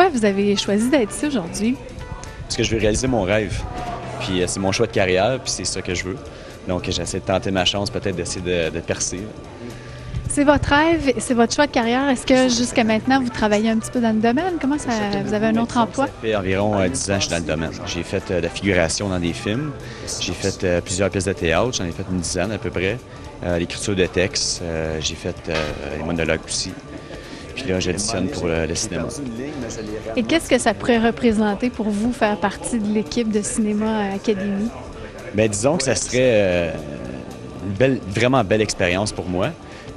Pourquoi vous avez choisi d'être ici aujourd'hui? Parce que je veux réaliser mon rêve. Puis c'est mon choix de carrière, puis c'est ça que je veux. Donc j'essaie de tenter ma chance, peut-être d'essayer de percer. C'est votre rêve, c'est votre choix de carrière. Est-ce que jusqu'à maintenant, vous travaillez un petit peu dans le domaine? Comment ça, vous avez un autre emploi? Ça fait environ 10 ans que je suis dans le domaine. J'ai fait de la figuration dans des films. J'ai fait plusieurs pièces de théâtre. J'en ai fait une dizaine à peu près. L'écriture de textes. J'ai fait les monologues aussi. Puis là, j'auditionne pour le cinéma. Et qu'est-ce que ça pourrait représenter pour vous faire partie de l'équipe de Cinéma Académie? Bien, disons que ça serait une vraiment belle expérience pour moi.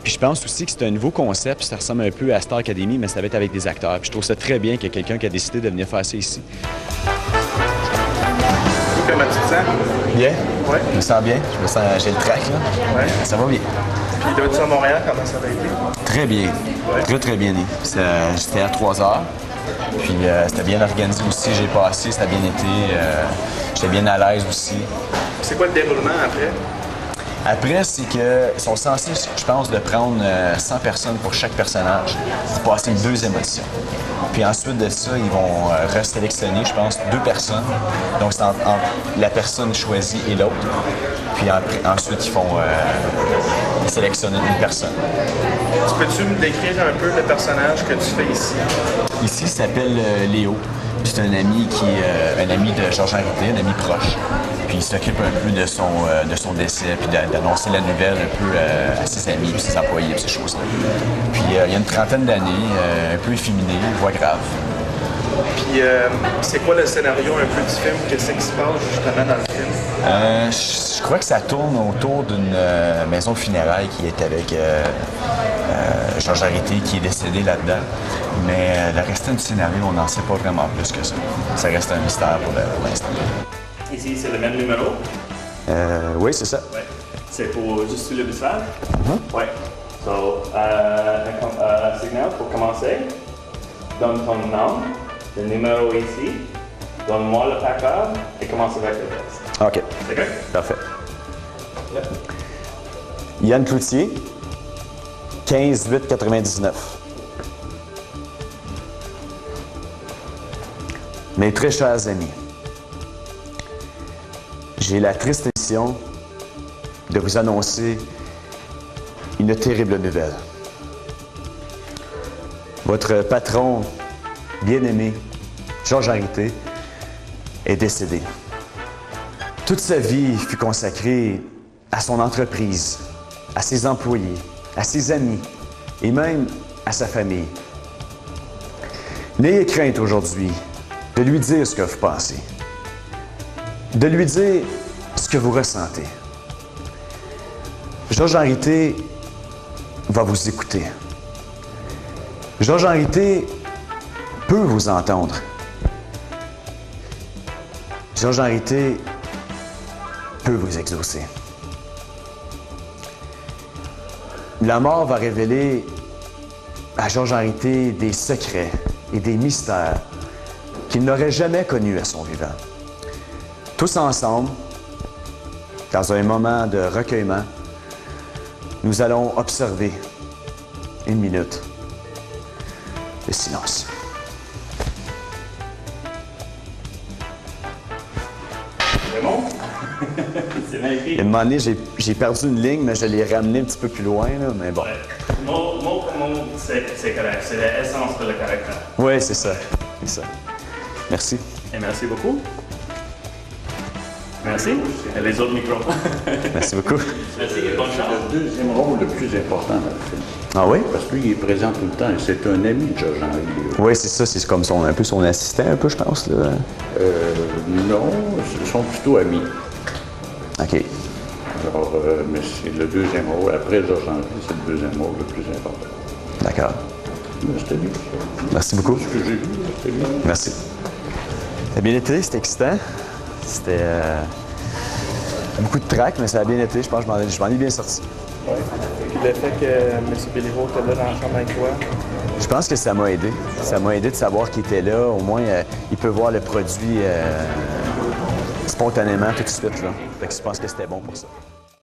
Puis je pense aussi que c'est un nouveau concept, ça ressemble un peu à Star Academy, mais ça va être avec des acteurs. Puis je trouve ça très bien qu'il y ait quelqu'un qui a décidé de venir faire ça ici. Comment tu te sens? Bien? Oui. Je me sens bien. J'ai le trac, là. Oui. Ça va bien. Puis là-dessus à Montréal, comment ça va été? Très bien. Ouais. Très, très bien. J'étais à 3 heures. Puis c'était bien organisé aussi. J'ai passé, ça a bien été. J'étais bien à l'aise aussi. C'est quoi le déroulement après? Après, c'est qu'ils sont censés, je pense, de prendre 100 personnes pour chaque personnage pour passer 2 émotions. Puis ensuite de ça, ils vont resélectionner, je pense, 2 personnes. Donc c'est entre la personne choisie et l'autre. Puis ensuite, ils font sélectionner une personne. Peux-tu me décrire un peu le personnage que tu fais ici? Ici, il s'appelle Léo. C'est un ami un ami de Georges Henritet, un ami proche. Puis il s'occupe un peu de son décès, puis d'annoncer la nouvelle un peu à ses amis, puis ses employés, puis ces choses-là. Puis il y a une trentaine d'années, un peu efféminé, voix grave. Puis c'est quoi le scénario un peu du film? Qu'est-ce qui se passe justement dans le film? Je crois que ça tourne autour d'une maison funéraire qui est avec Georges Henritet, qui est décédé là-dedans. Mais le restant du scénario, on n'en sait pas vraiment plus que ça. Ça reste un mystère pour l'instant. Ici, c'est le même numéro? Oui, c'est ça. Oui. C'est pour juste le visage? Oui. So, signal pour commencer. Donne ton nom, le numéro ici. Donne-moi le placard et commence avec le texte. OK. C'est correct? Parfait. Yann Cloutier, 15 8 99. Mes très chers amis, j'ai la triste mission de vous annoncer une terrible nouvelle. Votre patron bien-aimé, Georges Henritet, est décédé. Toute sa vie fut consacrée à son entreprise, à ses employés, à ses amis et même à sa famille. N'ayez crainte aujourd'hui de lui dire ce que vous pensez, de lui dire ce que vous ressentez. Georges Henritet va vous écouter. Georges Henritet peut vous entendre. Georges Henritet peut vous exaucer. La mort va révéler à Georges Henritet des secrets et des mystères qu'il n'aurait jamais connus à son vivant. Tous ensemble, dans un moment de recueillement, nous allons observer 1 minute de silence. C'est bon? C'est magnifique. À un moment donné, j'ai perdu une ligne, mais je l'ai ramenée un petit peu plus loin, là, mais bon. Ouais. Mot pour mot, c'est correct. C'est l'essence de le caractère. Oui, c'est ça. C'est ça. Merci. Et merci beaucoup. Merci. Et les autres micros. Merci beaucoup. Merci et bonne chance. Le deuxième rôle le plus important dans le film. Ah oui? Parce que lui, il est présent tout le temps et c'est un ami de Georges Henritet. Oui, c'est ça. C'est comme un peu son assistant, un peu, je pense. Là. Non, ils sont plutôt amis. OK. Alors, mais c'est le deuxième rôle. Après Georges Henritet, c'est le deuxième rôle le plus important. D'accord. Mais c'était bien, ça. Merci beaucoup. Ce que j'ai vu, c'était bien. Merci. Ça a bien été, c'était excitant. C'était beaucoup de trac, mais ça a bien été. Je pense que je m'en ai bien sorti. Oui. Puis le fait que M. Béliveau était là dans la chambre avec toi? Je pense que ça m'a aidé. Ça m'a aidé de savoir qu'il était là. Au moins, il peut voir le produit spontanément tout de suite. Là. Fait que je pense que c'était bon pour ça.